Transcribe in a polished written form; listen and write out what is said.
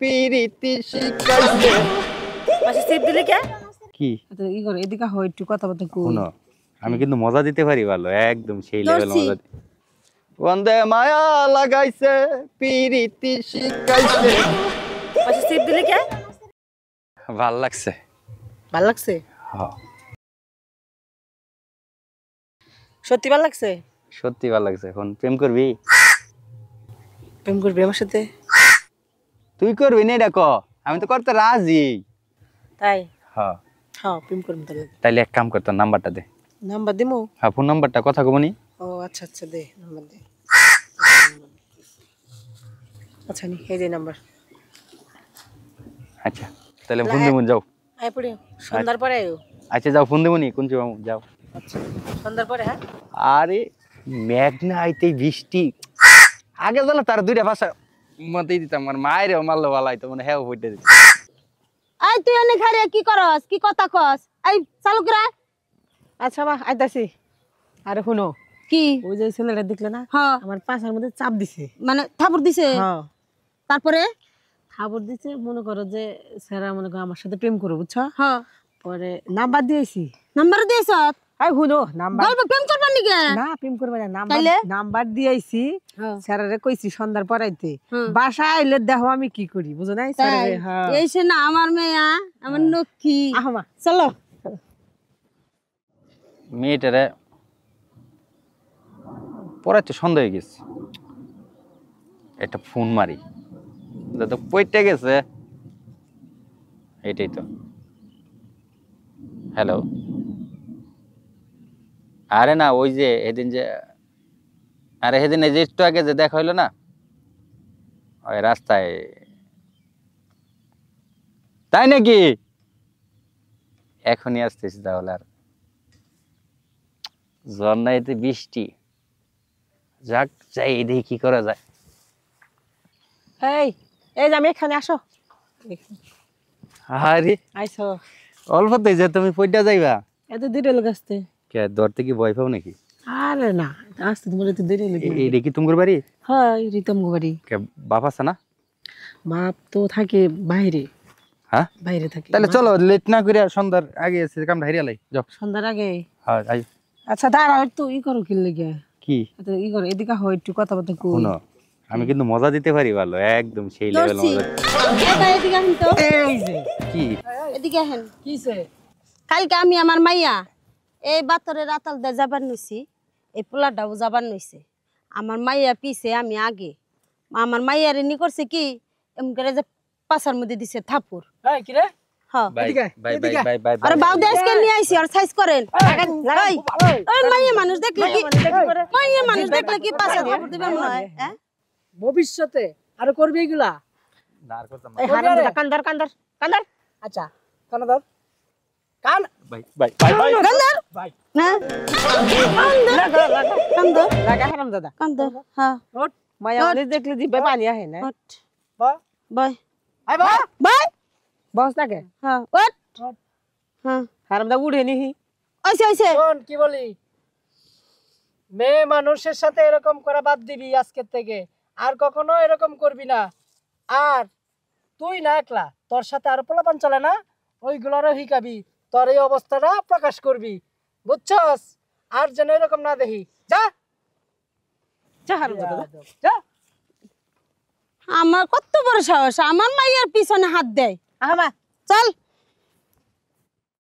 পিরিতি শিখাইছে। পাশে সিট দিলে কে কি ই করে এদিকে হয় একটু কথা বলতে কই শুনো, আমি কিন্তু মজা দিতে পারি ভালো, একদম সেই লেভেল মজা। বন্দে মায়া লাগাইছে পিরিতি শিখাইছে। পাশে সিট দিলে কে ভাল লাগছে। ভাল লাগছে হ্যাঁ সত্যি ভাল লাগছে সত্যি ভাল লাগছে। এখন প্রেম করবি? প্রেম করবি আমার সাথে? তুই করবি না এটা ক, আমি তো করতে রাজি। তাই হ্যাঁ হ্যাঁ প্রেম করবি তাহলে। তাইলে এক কাম কর, তোর নাম্বারটা দে। নাম্বার দিমু? হ্যাঁ ফোন নাম্বারটা, কথা কবনি। ও আচ্ছা আচ্ছা দে নাম্বার দে। আচ্ছা নি এই যে নাম্বার। আচ্ছা তাহলে ফোন দেবুন, যাও। আয় পড়ি সন্ধ্যার পরে আয়ো। আচ্ছা যাও ফোন দেবুনি, কোন যাও। আচ্ছা সন্ধ্যার পরে। হ্যাঁ আরে মেঘ না আইতেই বৃষ্টি, আগে জানো তার দুইটা ভাষা মতেই দিতাম, আমার মায়ের মারলো ভালাই তো মানে হ্যাঁ হইতে দিত। আই তুই এনে খারে কি করস, কি কথা কস? আই চালু করা। আচ্ছা মা আইতাছি। আরে শুনো, কি ওই যে ছেলেটা দেখলে না, হ্যাঁ আমার পাছার মধ্যে চাপ দিছে। মানে থাপড় দিছে? হ্যাঁ তারপরে খবর দিছে, মনে করো যে স্যারা মনে করো আমার সাথে প্রেম করো, বুঝছো? হ্যাঁ পরে নাম্বার দিয়েছি। নাম্বার দিয়েছ? আই শুনো নাম্বার গল্প প্রেম করবার নিকে? না প্রেম করবে না, তাইলে? নাম্বার দিয়েছি। হ্যাঁ স্যারারে কইছি সন্ধ্যার পর আইতে। হুম। বাসায় আইলে দেখো আমি কি করি, বুঝো নাই? তাই স্যারারে হ্যাঁ এই সে না আমার মেয়া, আমার লক্ষ্মী। আহো মা। চলো। মেয়েটারে পড়াইতে সন্দেহ হয়ে গেছে, একটা ফোন মারি, তো পইতে গেছে। এটাই তো। হ্যালো। আরে না ওই যে এদিন যে, আরে সেদিন এই যে একটু আগে যে দেখা হইলো না ওই রাস্তায়, তাই নাকি? এখনই আসতেছি তাহলে। আর ঝড় নাই তো বৃষ্টি, যাক যাই দেখি কি করা যায়। এই এই যে আমি এখানে, আসো। আরে আইসো অল্পতেই যে তুমি পইটা যাইবা? এত দূরে লোক আসতে। কে ধরতে কি ভয় পাও নাকি? আরে না আসতে তোমার এত দূরে লোক। এইটা কি তোমার বাড়ি? হ্যাঁ রিতম বাড়ি। কে বাপ আছে না? বাপ তো থাকে বাইরে। হ্যাঁ বাইরে থাকে। তাহলে চলো লেট না করে সন্ধ্যার আগে এসে কামটা হারিয়ে লাই, যাও। সন্ধ্যার আগে? হ্যাঁ আই। আচ্ছা দাঁড়াও একটু ই করো, কি লেগে কি ই করো এদিকে হয় একটু কথা বলতে কই। শুনো, আমি কিন্তু মজা দিতে পারি ভালো, একদম সেই লেভেল দর্শি মজা। এটা এদিকে আহেন তো। এই যে কি এদিকে আহেন। কিছে? কালকে আমি আমার মাইয়া এই বাতরে রাতাল দে যাবার নইছি, এই পোলাটাও যাবার নইছে। আমার মাইয়া পিছে আমি আগে। আমার মাইয়ারে নি করছে কি এমন করে যে পাছার মধ্যে দিছে থাপুর। এই কি রে? হ্যাঁ বাই এদিকে, বাই বাই এদিকে। Bye bye. আরে বাউ দেশকে নিয়ে আইছি আর সাইজ করেন। এই ওই মাইয়া মানুষ দেখলে কি, মাইয়া মানুষ দেখলে কি পাছা থাপুর দিবেন মনে হয়? হ্যাঁ ভবিষ্যতে আরো করবি এগুলা? না আর করতাম না। এই হারাম দাদা কান্দার কান্দার কান্দার। আচ্ছা কান দাও কান। বাই বাই বাই বাই কান্দার ভাই হ্যাঁ কান্দর লাগা হারাম দাদা। কান্দর হ্যাঁ ওঠ মায়া ওঠ। অনেক দেখলে জিবে পানি আহে না। ওঠ বা বাই আই বা বাই বস লাগে। হ্যাঁ ওঠ হ্যাঁ হারাম দা উড়ে নিহি। ওইছে ওইছে শোন কি বলি, মেয়ে মানুষের সাথে এরকম করা বাদ দিবি আজকের থেকে, আর কখনো এরকম করবি না। আর তুই না একলা, তোর সাথে আর পোলাপান চলে না, ওইগুলোরও শিখাবি, তোর এই অবস্থাটা প্রকাশ করবি, বুঝছস? আর যেন এরকম না দেখি। যা যা হারাম দাদা যা। আমার কত বড় সাহস আমার মাইয়ার পিছনে হাত দেয়। আহমা চল